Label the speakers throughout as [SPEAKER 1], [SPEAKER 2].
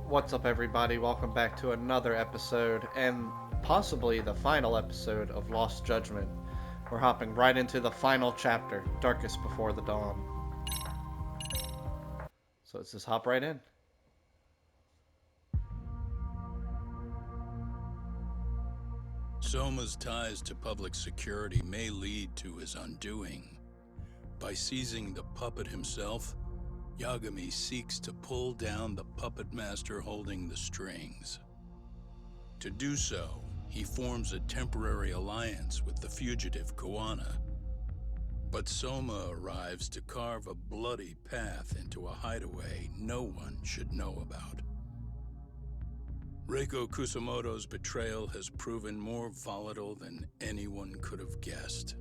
[SPEAKER 1] What's up, everybody? Welcome back to another episode, and possibly the final episode of Lost Judgment. We're hopping right into the final chapter, Darkest Before the Dawn. So let's just hop right in.
[SPEAKER 2] Soma's ties to public security may lead to his undoing. By seizing the puppet himself, Yagami seeks to pull down the puppet master holding the strings. To do so, he forms a temporary alliance with the fugitive Kuwana. But Soma arrives to carve a bloody path into a hideaway no one should know about. Reiko Kusamoto's betrayal has proven more volatile than anyone could have guessed.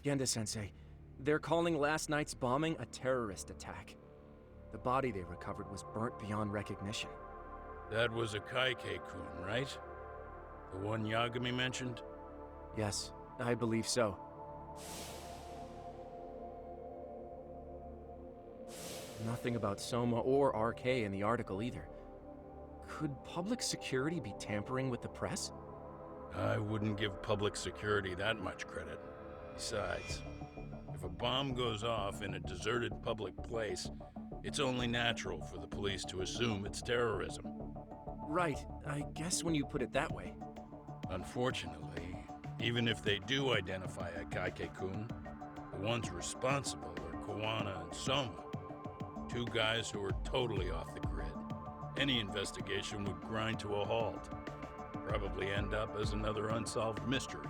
[SPEAKER 3] Genda-sensei, they're calling last night's bombing a terrorist attack. The body they recovered was burnt beyond recognition.
[SPEAKER 2] That was a Kaike-kun, right? The one Yagami mentioned?
[SPEAKER 3] Yes, I believe so. Nothing about Soma or RK in the article either. Could public security be tampering with the press?
[SPEAKER 2] I wouldn't give public security that much credit. Besides, if a bomb goes off in a deserted public place, it's only natural for the police to assume it's terrorism.
[SPEAKER 3] Right, I guess when you put it that way.
[SPEAKER 2] Unfortunately, even if they do identify a Kaike-kun, the ones responsible are Kuwana and Soma, two guys who are totally off the grid. Any investigation would grind to a halt, probably end up as another unsolved mystery.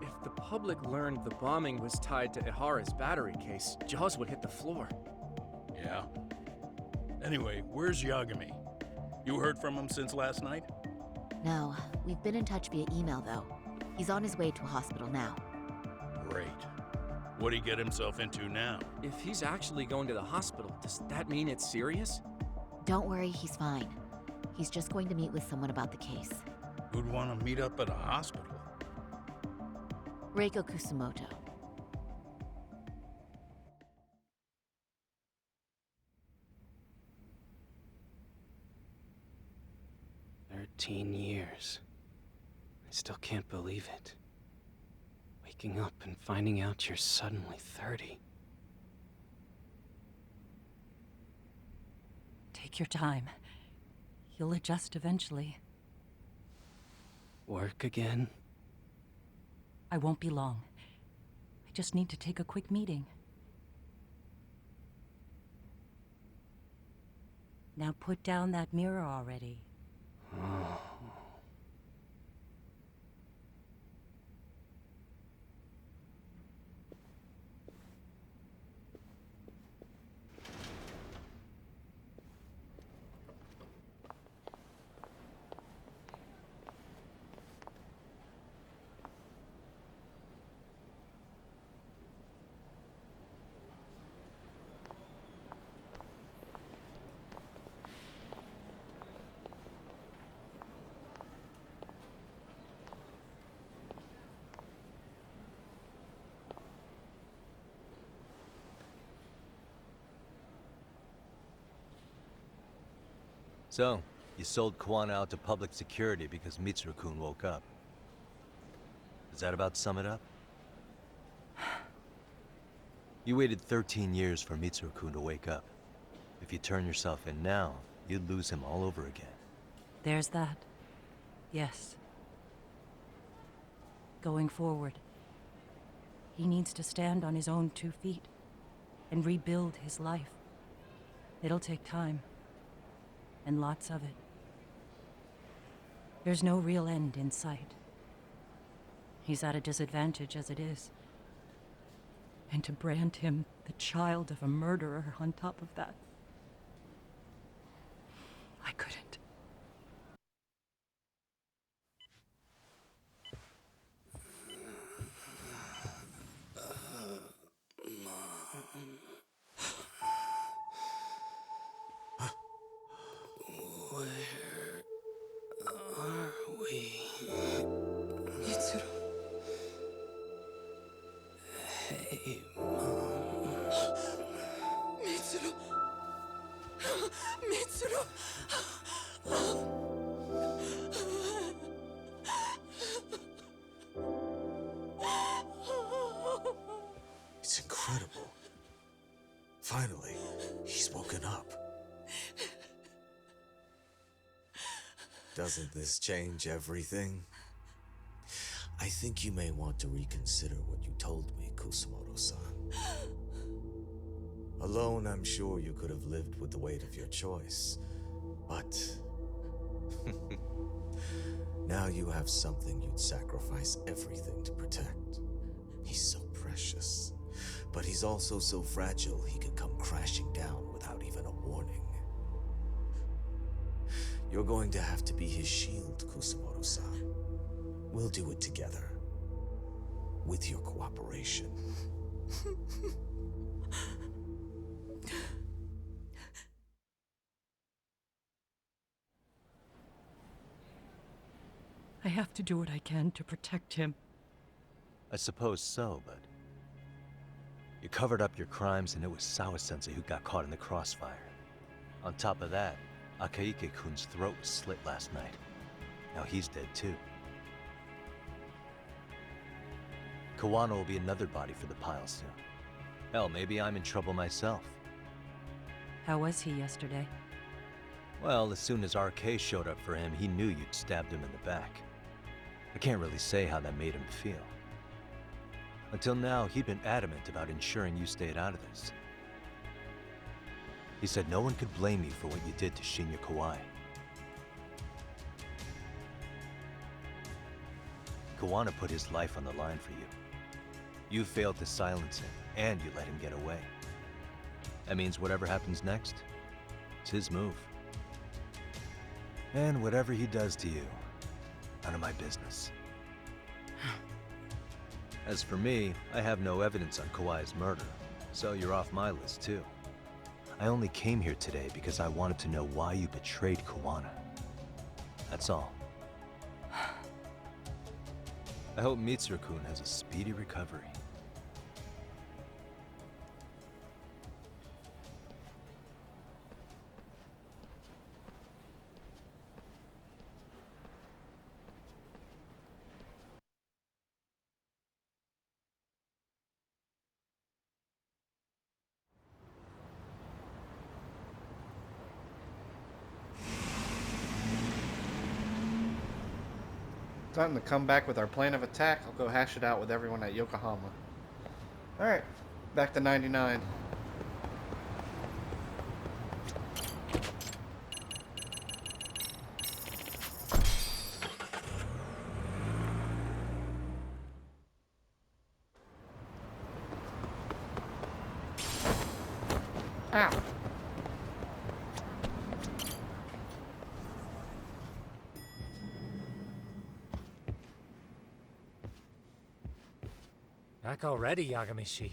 [SPEAKER 3] If the public learned the bombing was tied to Ihara's battery case, jaws would hit the floor.
[SPEAKER 2] Yeah. Anyway, where's Yagami? You heard from him since last night?
[SPEAKER 4] No, we've been in touch via email though. He's on his way to a hospital now.
[SPEAKER 2] Great. What'd he get himself into now?
[SPEAKER 3] If he's actually going to the hospital, does that mean it's serious?
[SPEAKER 4] Don't worry, he's fine. He's just going to meet with someone about the case.
[SPEAKER 2] Who'd want to meet up at a hospital?
[SPEAKER 4] Reiko Kusumoto.
[SPEAKER 5] "13 years. I still can't believe it. Waking up and finding out you're suddenly 30.
[SPEAKER 6] Take your time. You'll adjust eventually.
[SPEAKER 5] Work again?
[SPEAKER 6] I won't be long. I just need to take a quick meeting. Now put down that mirror already.
[SPEAKER 5] Oh.
[SPEAKER 7] So, you sold Kuwana out to public security because Mitsuru-kun woke up. Does that about sum it up? You waited 13 years for Mitsuru-kun to wake up. If you turn yourself in now, you'd lose him all over again.
[SPEAKER 6] There's that. Yes. Going forward, he needs to stand on his own 2 feet and rebuild his life. It'll take time. And lots of it. There's no real end in sight. He's at a disadvantage as it is. And to brand him the child of a murderer on top of that, I couldn't.
[SPEAKER 8] Incredible. Finally, he's woken up. Doesn't this change everything? I think you may want to reconsider what you told me, Kusumoto-san. Alone, I'm sure you could have lived with the weight of your choice, but now you have something you'd sacrifice everything to protect. He's so precious, but he's also so fragile he could come crashing down without even a warning. You're going to have to be his shield, Kusumoto-san. We'll do it together. With your cooperation.
[SPEAKER 6] I have to do what I can to protect him.
[SPEAKER 7] I suppose so, but... You covered up your crimes and it was Sawa-sensei who got caught in the crossfire. On top of that, Akaike-kun's throat was slit last night. Now he's dead too. Kawano will be another body for the pile soon. Hell, maybe I'm in trouble myself.
[SPEAKER 6] How was he yesterday?
[SPEAKER 7] Well, as soon as RK showed up for him, he knew you'd stabbed him in the back. I can't really say how that made him feel. Until now, he'd been adamant about ensuring you stayed out of this. He said no one could blame you for what you did to Shinya Kawai. Kawana put his life on the line for you. You failed to silence him, and you let him get away. That means whatever happens next, it's his move. And whatever he does to you, none of my business. As for me, I have no evidence on Kawai's murder, so you're off my list too. I only came here today because I wanted to know why you betrayed Kawana. That's all. I hope Mitsuru-kun has a speedy recovery.
[SPEAKER 1] Time to come back with our plan of attack. I'll go hash it out with everyone at Yokohama. Alright, back to 99. Ow!
[SPEAKER 9] Back already, Yagamishi.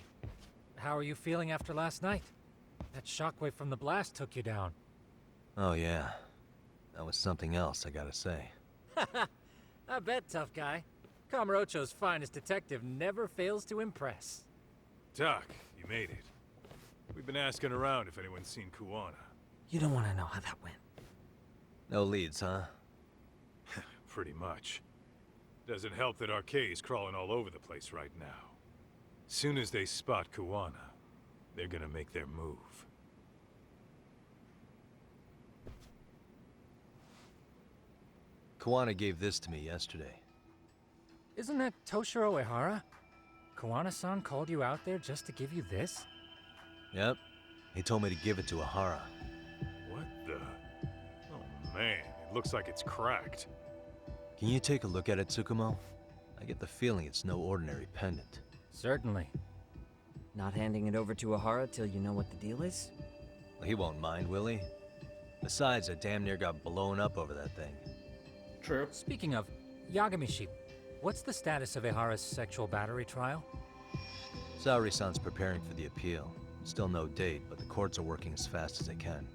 [SPEAKER 9] How are you feeling after last night? That shockwave from the blast took you down.
[SPEAKER 7] Oh yeah, that was something else, I gotta say.
[SPEAKER 9] I bet, tough guy. Kamurocho's finest detective never fails to impress.
[SPEAKER 10] Doc, you made it. We've been asking around if anyone's seen Kuwana.
[SPEAKER 9] You don't want to know how that went.
[SPEAKER 7] No leads, huh?
[SPEAKER 10] Pretty much. Doesn't help that RK's crawling all over the place right now. Soon as they spot Kuwana, they're gonna make their move.
[SPEAKER 7] Kawana gave this to me yesterday.
[SPEAKER 9] Isn't that Toshiro Ehara? Kawana-san called you out there just to give you this?
[SPEAKER 7] Yep. He told me to give it to Ehara.
[SPEAKER 10] What the? Oh man, it looks like it's cracked.
[SPEAKER 7] Can you take a look at it, Tsukumo? I get the feeling it's no ordinary pendant.
[SPEAKER 9] Certainly.
[SPEAKER 11] Not handing it over to Ehara till you know what the deal is?
[SPEAKER 7] Well, he won't mind, will he? Besides, I damn near got blown up over that thing.
[SPEAKER 1] True.
[SPEAKER 9] Speaking of, Yagamishi, what's the status of Ehara's sexual battery trial?
[SPEAKER 7] Saori-san's preparing for the appeal. Still no date, but the courts are working as fast as they can.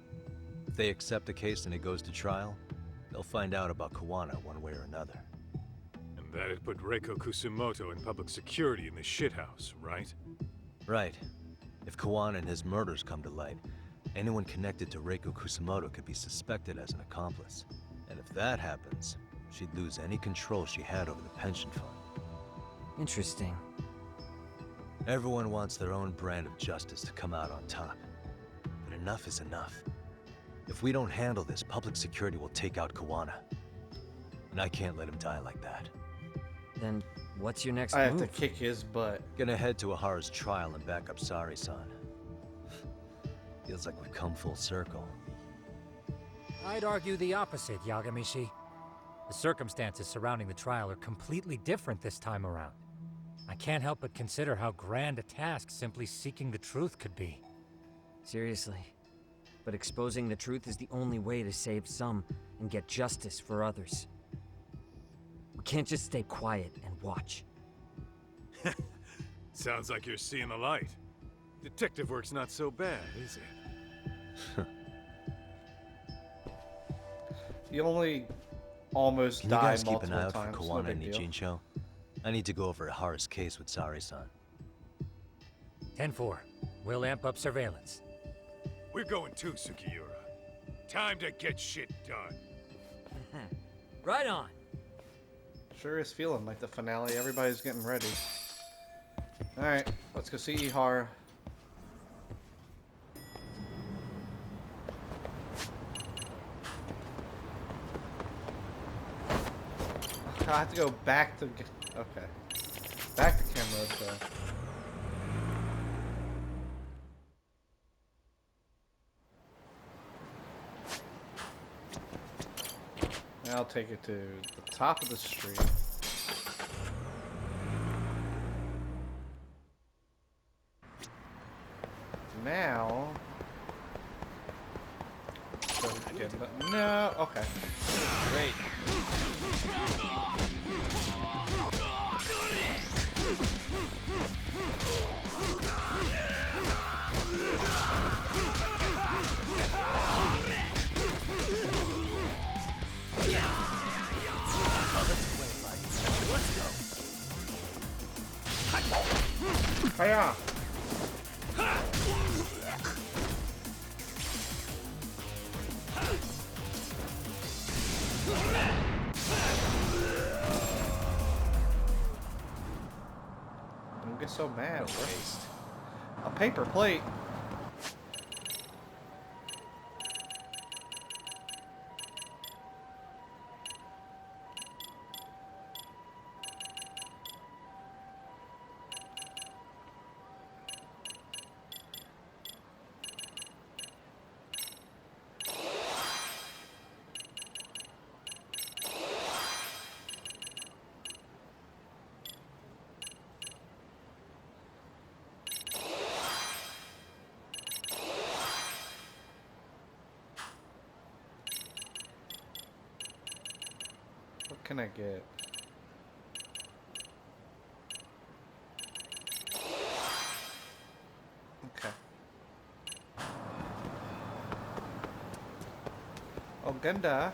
[SPEAKER 7] If they accept the case and it goes to trial, they'll find out about Kawana one way or another.
[SPEAKER 10] And that'd put Reiko Kusumoto in public security in the shithouse, right?
[SPEAKER 7] Right. If Kawana and his murders come to light, anyone connected to Reiko Kusumoto could be suspected as an accomplice. And if that happens, she'd lose any control she had over the pension fund.
[SPEAKER 11] Interesting.
[SPEAKER 7] Everyone wants their own brand of justice to come out on top. But enough is enough. If we don't handle this, public security will take out Kawana. And I can't let him die like that.
[SPEAKER 11] Then what's your next
[SPEAKER 1] I
[SPEAKER 11] move?
[SPEAKER 1] have to kick his butt.
[SPEAKER 7] Gonna head to Ahara's trial and back up Sari-san. Feels like we've come full circle.
[SPEAKER 9] I'd argue the opposite, Yagamishi. The circumstances surrounding the trial are completely different this time around. I can't help but consider how grand a task simply seeking the truth could be.
[SPEAKER 11] Seriously. But exposing the truth is the only way to save some and get justice for others. We can't just stay quiet and watch.
[SPEAKER 10] Sounds like you're seeing the light. Detective work's not so bad, is it?
[SPEAKER 1] You only almost
[SPEAKER 7] Can you
[SPEAKER 1] died
[SPEAKER 7] guys keep
[SPEAKER 1] multiple
[SPEAKER 7] an eye out
[SPEAKER 1] times.
[SPEAKER 7] for
[SPEAKER 1] No
[SPEAKER 7] Kawana
[SPEAKER 1] big
[SPEAKER 7] and
[SPEAKER 1] deal.
[SPEAKER 7] Ijincho? I need to go over Ahara's case with Sari-san.
[SPEAKER 9] 10-4. We'll amp up surveillance.
[SPEAKER 10] We're going too, Sukiura. Time to get shit done.
[SPEAKER 11] Right on.
[SPEAKER 1] Sure is feeling like the finale. Everybody's getting ready. Alright, let's go see Ihara. I have to go back to... Okay. Back to camera, so... Now I'll take it to the top of the street. Now... No, okay.
[SPEAKER 5] Great.
[SPEAKER 1] Hiya! Don't get so mad. Waste. A paper plate. What can I get? Okay. Oh, Ganda.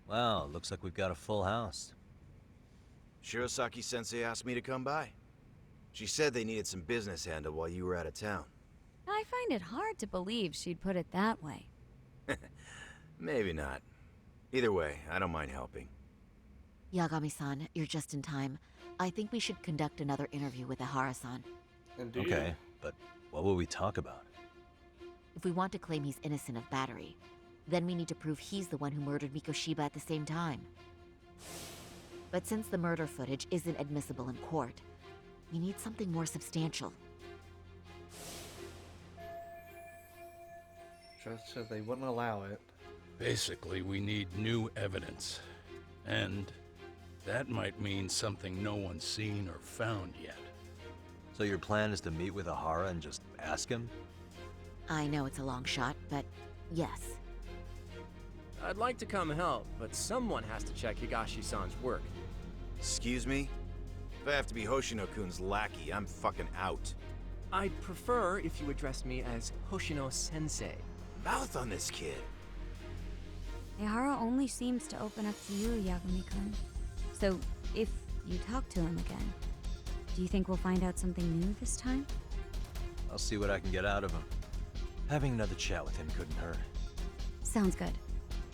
[SPEAKER 7] Wow, looks like we've got a full house.
[SPEAKER 12] Shirosaki-sensei asked me to come by. She said they needed some business handled while you were out of town.
[SPEAKER 13] I find it hard to believe she'd put it that way.
[SPEAKER 12] Maybe not. Either way, I don't mind helping.
[SPEAKER 4] Yagami-san, you're just in time. I think we should conduct another interview with Ihara-san.
[SPEAKER 1] Indeed.
[SPEAKER 7] Okay, but what will we talk about?
[SPEAKER 4] If we want to claim he's innocent of battery, then we need to prove he's the one who murdered Mikoshiba at the same time. But since the murder footage isn't admissible in court, we need something more substantial.
[SPEAKER 1] Judge said they wouldn't allow it.
[SPEAKER 2] Basically, we need new evidence. And that might mean something no one's seen or found yet.
[SPEAKER 7] So your plan is to meet with Ahara and just ask him?
[SPEAKER 4] I know it's a long shot, but yes.
[SPEAKER 3] I'd like to come help, but someone has to check Higashi-san's work.
[SPEAKER 12] Excuse me? If I have to be Hoshino-kun's lackey, I'm fucking out.
[SPEAKER 3] I'd prefer if you address me as Hoshino-sensei.
[SPEAKER 12] Mouth on this kid.
[SPEAKER 13] Ihara only seems to open up to you, Yagami-kun. So, if you talk to him again, do you think we'll find out something new this time?
[SPEAKER 7] I'll see what I can get out of him. Having another chat with him couldn't hurt.
[SPEAKER 13] Sounds good.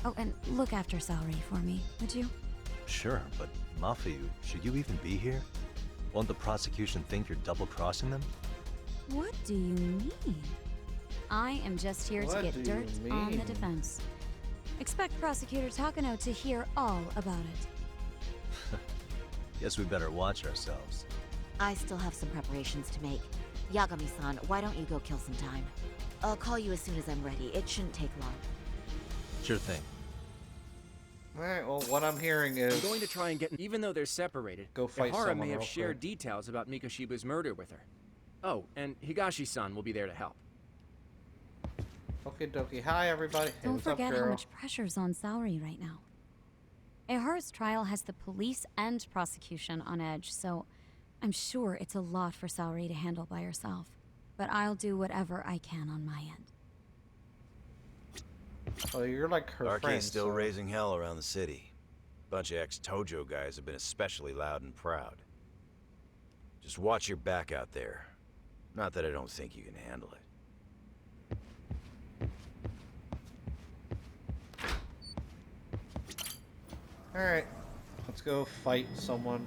[SPEAKER 13] Oh, and look after Saori for me, would you?
[SPEAKER 7] Sure, but Mafu, should you even be here? Won't the prosecution think you're double-crossing them?
[SPEAKER 13] What do you mean? I am just here to get dirt on the defense. Expect Prosecutor Takano to hear all about it.
[SPEAKER 7] Guess we better watch ourselves.
[SPEAKER 4] I still have some preparations to make. Yagami-san, why don't you go kill some time? I'll call you as soon as I'm ready. It shouldn't take long.
[SPEAKER 7] Sure thing.
[SPEAKER 1] Alright, well, what I'm hearing is...
[SPEAKER 3] I'm going to try and get... Even though they're separated,
[SPEAKER 1] Go fight
[SPEAKER 3] Ihara
[SPEAKER 1] someone
[SPEAKER 3] may have
[SPEAKER 1] real
[SPEAKER 3] shared
[SPEAKER 1] quick.
[SPEAKER 3] details about Mikoshiba's murder with her. Oh, and Higashi-san will be there to help.
[SPEAKER 1] Okie dokie. Hi, everybody. Hey,
[SPEAKER 13] Don't
[SPEAKER 1] what's up,
[SPEAKER 13] forget how
[SPEAKER 1] girl?
[SPEAKER 13] much pressure's on Saori right now. Ihara's trial has the police and prosecution on edge, so I'm sure it's a lot for Saori to handle by herself. But I'll do whatever I can on my end.
[SPEAKER 1] Oh, you're like her friend.
[SPEAKER 12] Arcade's still
[SPEAKER 1] so-
[SPEAKER 12] raising hell around the city. Bunch of ex-Tojo guys have been especially loud and proud. Just watch your back out there. Not that I don't think you can handle it.
[SPEAKER 1] Alright, let's go fight someone.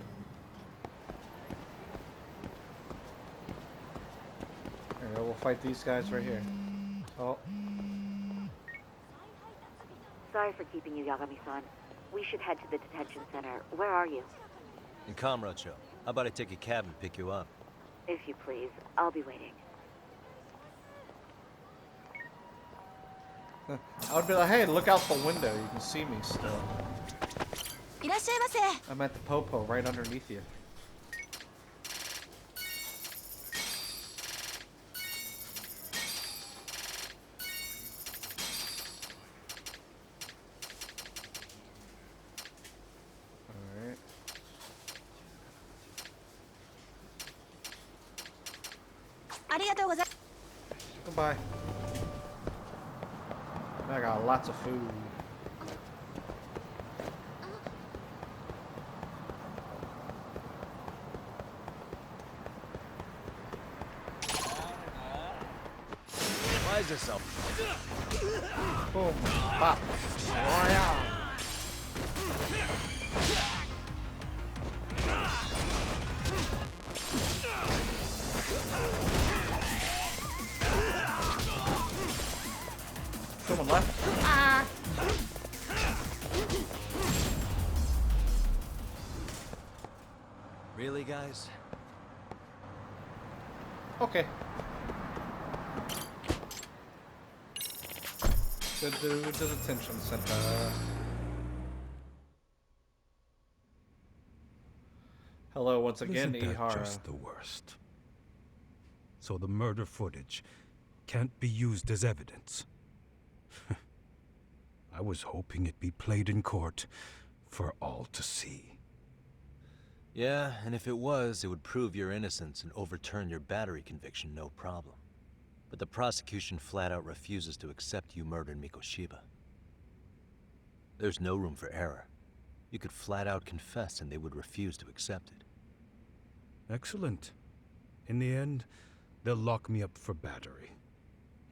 [SPEAKER 1] Alright, we'll fight these guys right here. Oh,
[SPEAKER 4] Sorry for keeping you, Yagami-san. We should head to the detention center. Where are you?
[SPEAKER 7] In Kamurocho, how about I take a cab and pick you up?
[SPEAKER 4] If you please. I'll be waiting.
[SPEAKER 1] I would be like, hey, look out the window. You can see me still. I'm at the popo right underneath you. Alright. Goodbye. I got lots of food.
[SPEAKER 7] Why is this up?
[SPEAKER 1] Boom. Pop. Royale. Someone left.
[SPEAKER 7] Really, guys?
[SPEAKER 1] Okay. Go to the detention center. Hello once again,
[SPEAKER 10] Isn't that
[SPEAKER 1] Ihara.
[SPEAKER 10] just the worst? So the murder footage can't be used as evidence. I was hoping it'd be played in court for all to see.
[SPEAKER 7] Yeah, and if it was, it would prove your innocence and overturn your battery conviction, no problem. But the prosecution flat out refuses to accept you murdered Mikoshiba. There's no room for error. You could flat out confess and they would refuse to accept it.
[SPEAKER 10] Excellent. In the end, they'll lock me up for battery.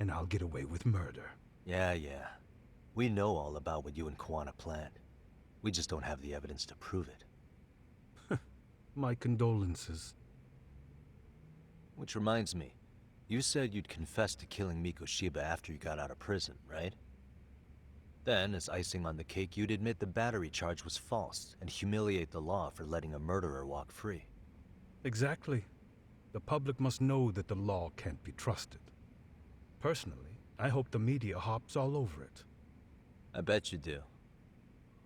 [SPEAKER 10] And I'll get away with murder.
[SPEAKER 7] Yeah. We know all about what you and Kuwana planned. We just don't have the evidence to prove it.
[SPEAKER 10] My condolences.
[SPEAKER 7] Which reminds me, you said you'd confess to killing Mikoshiba after you got out of prison, right? Then, as icing on the cake, you'd admit the battery charge was false and humiliate the law for letting a murderer walk free.
[SPEAKER 10] Exactly. The public must know that the law can't be trusted. Personally, I hope the media hops all over it.
[SPEAKER 7] I bet you do.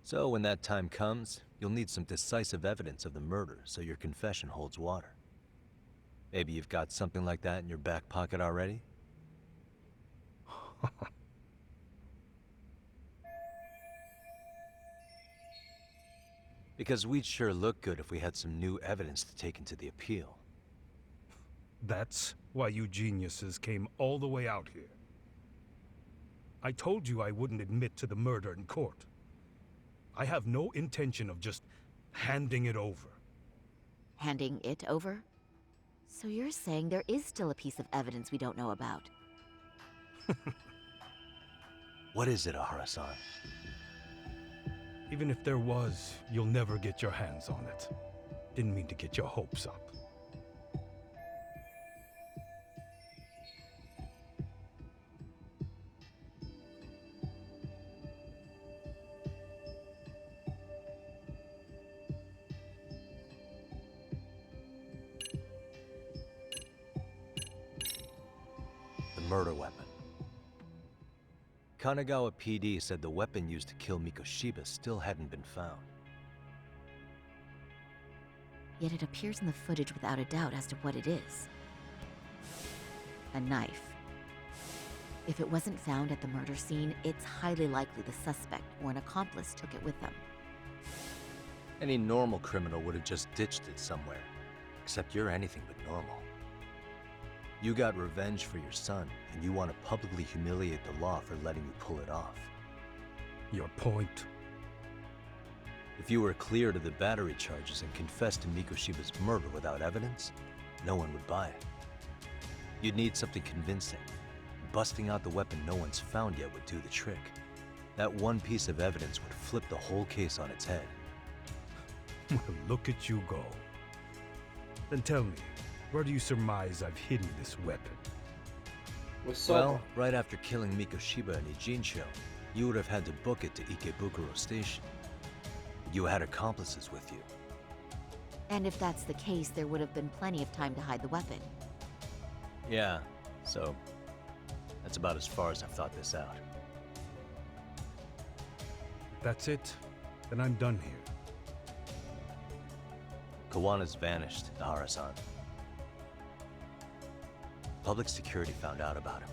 [SPEAKER 7] So when that time comes, you'll need some decisive evidence of the murder so your confession holds water. Maybe you've got something like that in your back pocket already? Because we'd sure look good if we had some new evidence to take into the appeal.
[SPEAKER 10] That's why you geniuses came all the way out here. I told you I wouldn't admit to the murder in court. I have no intention of just handing it over.
[SPEAKER 4] Handing it over? So you're saying there is still a piece of evidence we don't know about?
[SPEAKER 7] What is it, Ahara-san?
[SPEAKER 10] Even if there was, you'll never get your hands on it. Didn't mean to get your hopes up.
[SPEAKER 7] The murder weapon. Kanagawa PD said the weapon used to kill Mikoshiba still hadn't been found.
[SPEAKER 4] Yet it appears in the footage without a doubt as to what it is. A knife. If it wasn't found at the murder scene, it's highly likely the suspect or an accomplice took it with them.
[SPEAKER 7] Any normal criminal would have just ditched it somewhere. Except you're anything but normal. You got revenge for your son, and you want to publicly humiliate the law for letting you pull it off.
[SPEAKER 10] Your point?
[SPEAKER 7] If you were cleared of the battery charges and confessed to Mikoshiba's murder without evidence, no one would buy it. You'd need something convincing. Busting out the weapon no one's found yet would do the trick. That one piece of evidence would flip the whole case on its head.
[SPEAKER 10] Well, look at you go. Then tell me, where do you surmise I've hidden this weapon?
[SPEAKER 7] Well, right after killing Mikoshiba and Ijincho, you would have had to book it to Ikebukuro Station. You had accomplices with you.
[SPEAKER 4] And if that's the case, there would have been plenty of time to hide the weapon.
[SPEAKER 7] Yeah, so that's about as far as I've thought this out.
[SPEAKER 10] That's it? Then I'm done here.
[SPEAKER 7] Kawana's vanished, Ahara-san. Public security found out about him.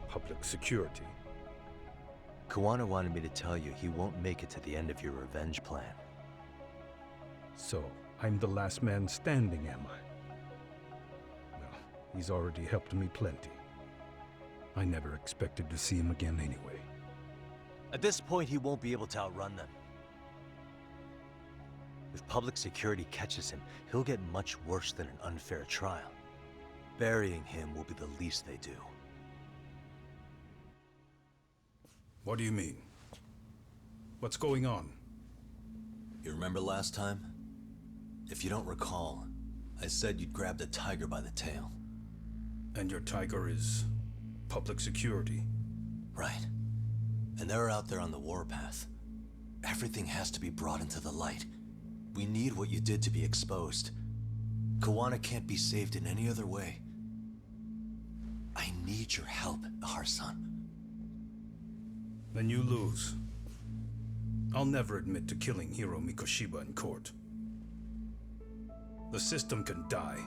[SPEAKER 10] Public security?
[SPEAKER 7] Kawana wanted me to tell you he won't make it to the end of your revenge plan.
[SPEAKER 10] So, I'm the last man standing, am I? Well, he's already helped me plenty. I never expected to see him again anyway.
[SPEAKER 7] At this point, he won't be able to outrun them. If public security catches him, he'll get much worse than an unfair trial. Burying him will be the least they do.
[SPEAKER 10] What do you mean? What's going on?
[SPEAKER 7] You remember last time? If you don't recall, I said you'd grab the tiger by the tail.
[SPEAKER 10] And your tiger is public security?
[SPEAKER 7] Right. And they're out there on the warpath. Everything has to be brought into the light. We need what you did to be exposed. Kawana can't be saved in any other way. I need your help, Ahara-san.
[SPEAKER 10] Then you lose. I'll never admit to killing Hiro Mikoshiba in court. The system can die.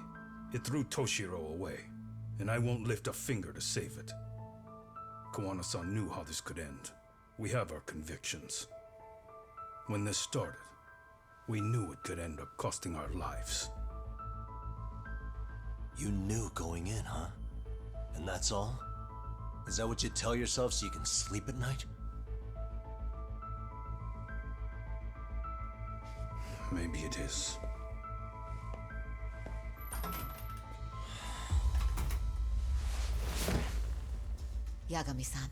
[SPEAKER 10] It threw Toshiro away, and I won't lift a finger to save it. Kawana-san knew how this could end. We have our convictions. When this started, we knew it could end up costing our lives.
[SPEAKER 7] You knew going in, huh? And that's all? Is that what you tell yourself so you can sleep at night?
[SPEAKER 10] Maybe it is.
[SPEAKER 4] Yagami-san.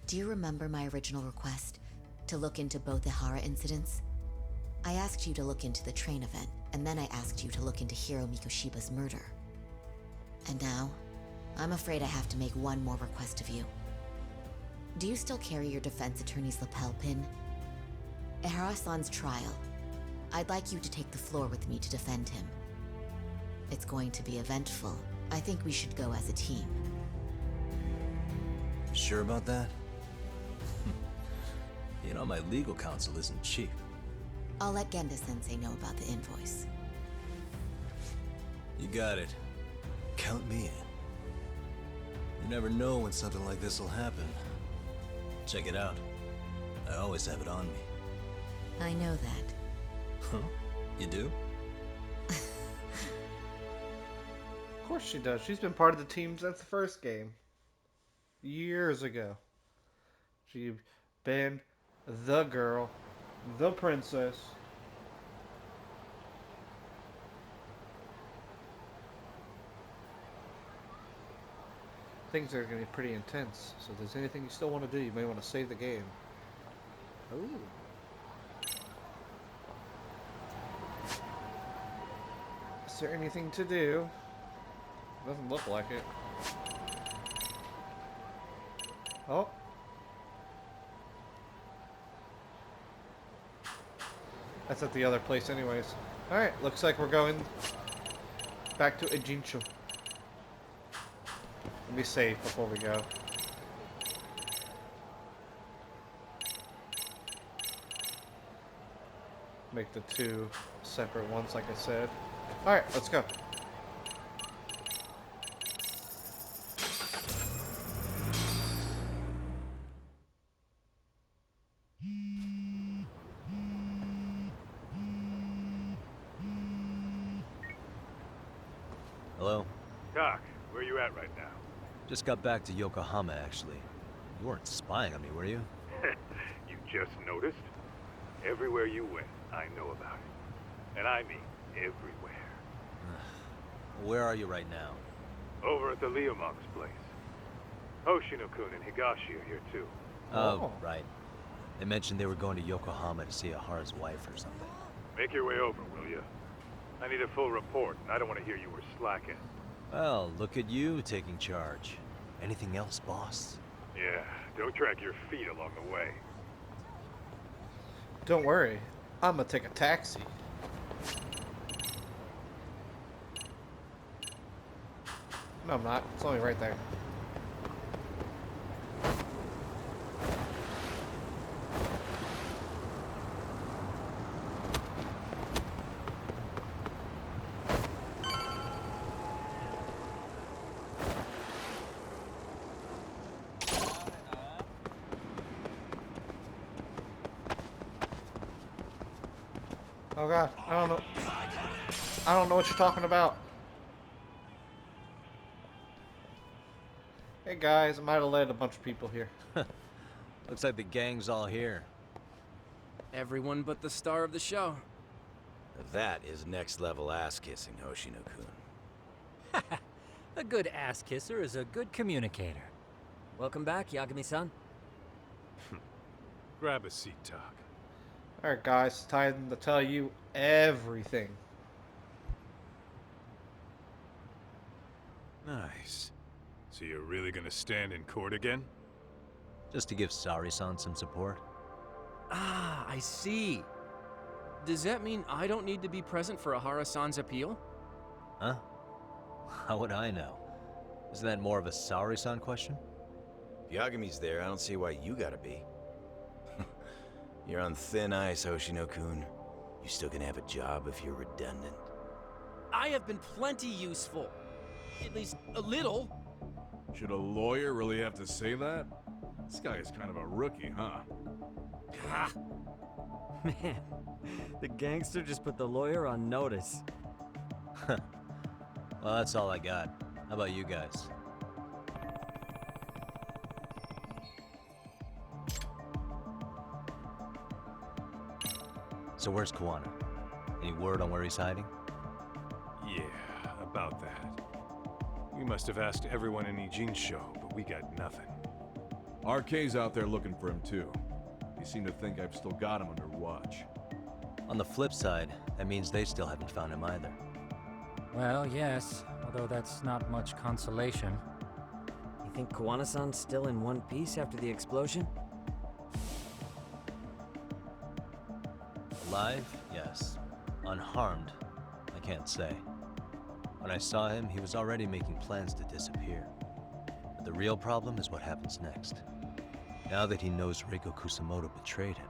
[SPEAKER 4] Do you remember my original request to look into both the Hara incidents? I asked you to look into the train event, and then I asked you to look into Hiro Mikoshiba's murder. And now, I'm afraid I have to make one more request of you. Do you still carry your defense attorney's lapel pin? At Ahara-san's trial, I'd like you to take the floor with me to defend him. It's going to be eventful. I think we should go as a team.
[SPEAKER 7] Sure about that? You know, my legal counsel isn't cheap.
[SPEAKER 4] I'll let Genda-sensei know about the invoice.
[SPEAKER 7] You got it. Count me in. You never know when something like this will happen. Check it out. I always have it on me.
[SPEAKER 4] I know that.
[SPEAKER 7] Huh? You do?
[SPEAKER 1] Of course she does. She's been part of the team since the first game. Years ago. She's been the girl, the princess. things are going to be pretty intense. So if there's anything you still want to do, you may want to save the game. Ooh. Is there anything to do? Doesn't look like it. Oh. That's at the other place anyways. Alright, looks like we're going back to Ijincho. Let me save before we go. Make the two separate ones like I said. Alright, let's go.
[SPEAKER 7] Hello?
[SPEAKER 14] Doc, where you at right now?
[SPEAKER 7] Just got back to Yokohama, actually. You weren't spying on me, were you?
[SPEAKER 14] You just noticed? Everywhere you went, I know about it. And I mean everywhere.
[SPEAKER 7] Where are you right now?
[SPEAKER 14] Over at the Leomonk's place. Hoshino-kun and Higashi are here too.
[SPEAKER 7] Oh, right. They mentioned they were going to Yokohama to see Ahara's wife or something.
[SPEAKER 14] Make your way over, will you? I need a full report, and I don't want to hear you were slacking.
[SPEAKER 7] Well, look at you taking charge. Anything else, boss?
[SPEAKER 14] Yeah, don't drag your feet along the way.
[SPEAKER 1] Don't worry, I'm gonna take a taxi. No, I'm not. It's only right there. Oh god, I don't know. I don't know what you're talking about. Hey guys, I might have led a bunch of people here.
[SPEAKER 7] Looks like the gang's all here.
[SPEAKER 3] Everyone but the star of the show.
[SPEAKER 12] That is next level ass kissing, Hoshino-kun.
[SPEAKER 9] A good ass kisser is a good communicator.
[SPEAKER 11] Welcome back, Yagami-san.
[SPEAKER 14] Grab a seat, Doc.
[SPEAKER 1] Alright guys, it's time to tell you everything.
[SPEAKER 14] Nice. So you're really gonna stand in court again?
[SPEAKER 7] Just to give Sari-san some support.
[SPEAKER 3] Ah, I see. Does that mean I don't need to be present for Ahara-san's appeal?
[SPEAKER 7] Huh? How would I know? Isn't that more of a Sari-san question?
[SPEAKER 12] If Yagami's there, I don't see why you gotta be. You're on thin ice, Hoshino-kun. You still gonna have a job if you're redundant?
[SPEAKER 3] I have been plenty useful. At least a little.
[SPEAKER 15] Should a lawyer really have to say that? This guy is kind of a rookie, huh?
[SPEAKER 3] Ha!
[SPEAKER 11] Man, the gangster just put the lawyer on notice.
[SPEAKER 7] Well, that's all I got. How about you guys? So where's Kuwana? Any word on where he's hiding?
[SPEAKER 14] Yeah, about that. We must have asked everyone in Ijincho, but we got nothing.
[SPEAKER 15] RK's out there looking for him too. They seem to think I've still got him under watch.
[SPEAKER 7] On the flip side, that means they still haven't found him either.
[SPEAKER 9] Well, yes, although that's not much consolation.
[SPEAKER 11] You think Kuwana-san's still in one piece after the explosion?
[SPEAKER 7] Alive? Yes. Unharmed? I can't say. When I saw him, he was already making plans to disappear. But the real problem is what happens next. Now that he knows Reiko Kusamoto betrayed him,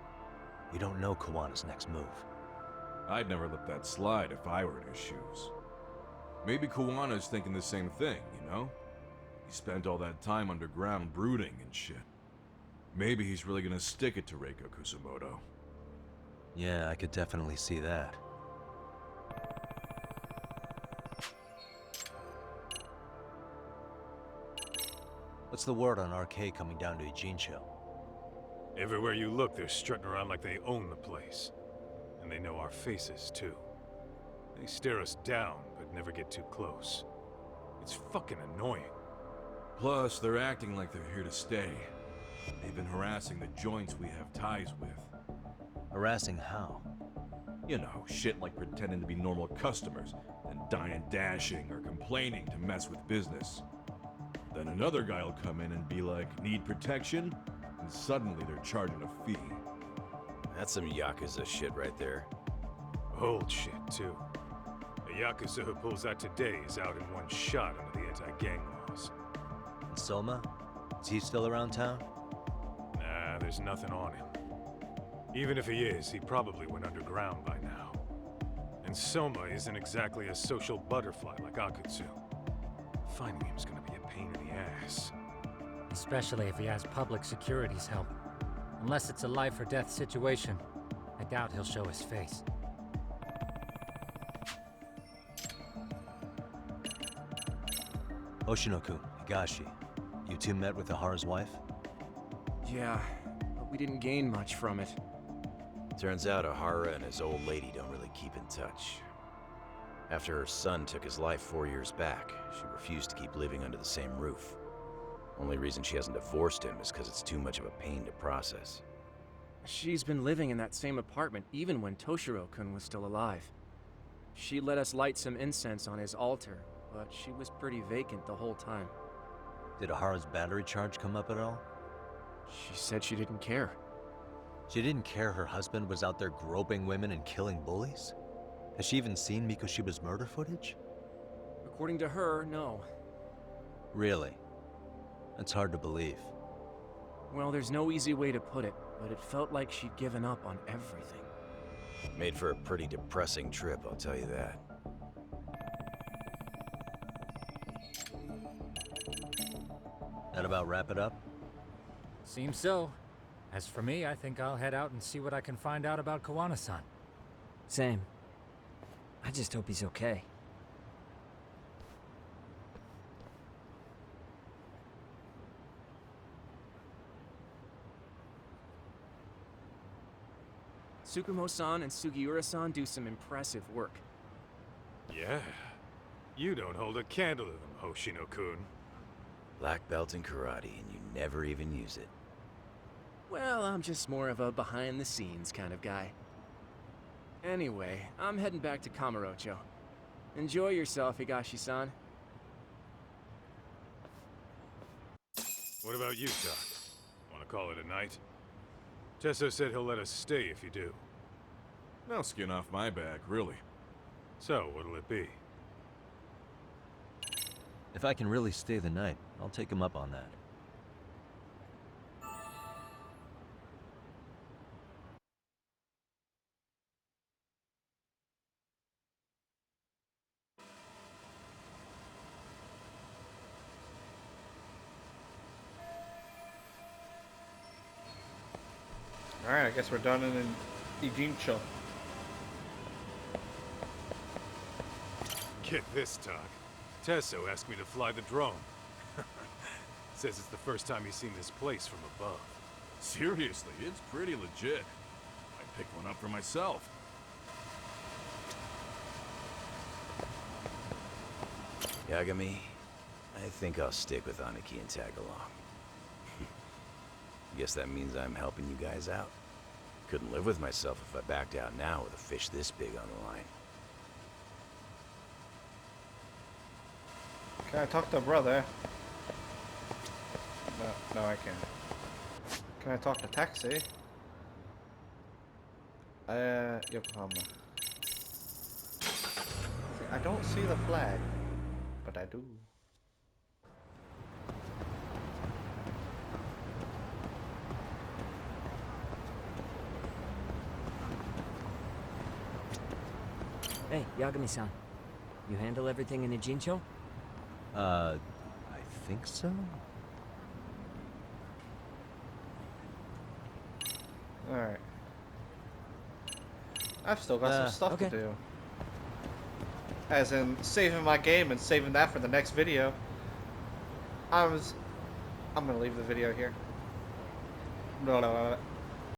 [SPEAKER 7] we don't know Kawana's next move.
[SPEAKER 15] I'd never let that slide if I were in his shoes. Maybe Kawana's thinking the same thing, you know? He spent all that time underground brooding and shit. Maybe he's really gonna stick it to Reiko Kusamoto.
[SPEAKER 7] Yeah, I could definitely see that. What's the word on RK coming down to Ijincho?
[SPEAKER 14] Everywhere you look, they're strutting around like they own the place. And they know our faces, too. They stare us down, but never get too close. It's fucking annoying.
[SPEAKER 15] Plus, they're acting like they're here to stay. They've been harassing the joints we have ties with.
[SPEAKER 7] Harassing how?
[SPEAKER 15] You know, shit like pretending to be normal customers, then dying dashing or complaining to mess with business. Then another guy'll come in and be like, need protection? And suddenly they're charging a fee.
[SPEAKER 12] That's some Yakuza shit right there.
[SPEAKER 14] Old shit, too. The Yakuza who pulls that today is out in one shot under the anti-gang laws.
[SPEAKER 7] And Soma? Is he still around town?
[SPEAKER 14] Nah, there's nothing on him. Even if he is, he probably went underground by now. And Soma isn't exactly a social butterfly like Akutsu. Finding him's gonna be a pain in the ass.
[SPEAKER 9] Especially if he has public security's help. Unless it's a life or death situation, I doubt he'll show his face.
[SPEAKER 7] Oshinoku, Higashi, you two met with Ahara's wife?
[SPEAKER 3] Yeah, but we didn't gain much from it.
[SPEAKER 12] Turns out Ahara and his old lady don't really keep in touch. After her son took his life 4 years back, she refused to keep living under the same roof. Only reason she hasn't divorced him is because it's too much of a pain to process.
[SPEAKER 3] She's been living in that same apartment even when Toshiro-kun was still alive. She let us light some incense on his altar, but she was pretty vacant the whole time.
[SPEAKER 7] Did Ahara's battery charge come up at all?
[SPEAKER 3] She said she didn't care.
[SPEAKER 7] She didn't care her husband was out there groping women and killing bullies? Has she even seen Mikoshiba's murder footage?
[SPEAKER 3] According to her, no.
[SPEAKER 7] Really? That's hard to believe.
[SPEAKER 3] Well, there's no easy way to put it, but it felt like she'd given up on everything.
[SPEAKER 12] Made for a pretty depressing trip, I'll tell you that.
[SPEAKER 7] That about wrap it up?
[SPEAKER 9] Seems so. As for me, I think I'll head out and see what I can find out about Kawana-san.
[SPEAKER 11] Same. I just hope he's okay.
[SPEAKER 3] Tsukumo-san and Sugiura-san do some impressive work.
[SPEAKER 14] Yeah. You don't hold a candle to them, Hoshino-kun.
[SPEAKER 12] Black belt in karate, and you never even use it.
[SPEAKER 3] Well, I'm just more of a behind-the-scenes kind of guy. Anyway, I'm heading back to Kamurocho. Enjoy yourself, Higashi-san.
[SPEAKER 14] What about you, Doc? Want to call it a night? Tesso said he'll let us stay if you do.
[SPEAKER 15] No skin off my back, really.
[SPEAKER 14] So, what'll it be?
[SPEAKER 7] If I can really stay the night, I'll take him up on that.
[SPEAKER 1] Alright, I guess we're done in Ijincho.
[SPEAKER 14] Get this, Doc. Tesso asked me to fly the drone. Says it's the first time he's seen this place from above.
[SPEAKER 15] Seriously, it's pretty legit. I picked one up for myself.
[SPEAKER 12] Yagami, I think I'll stick with Aniki and tag along. Guess that means I'm helping you guys out. Couldn't live with myself if I backed out now with a fish this big on the line.
[SPEAKER 1] Can I talk to brother? No, I can't. Can I talk to taxi? Yokohama. See, I don't see the flag, but I do.
[SPEAKER 11] Hey, Yagami-san. You handle everything in Ijincho?
[SPEAKER 7] I think so?
[SPEAKER 1] Alright. I've still got some stuff to do. As in, saving my game and saving that for the next video. I'm gonna leave the video here. No.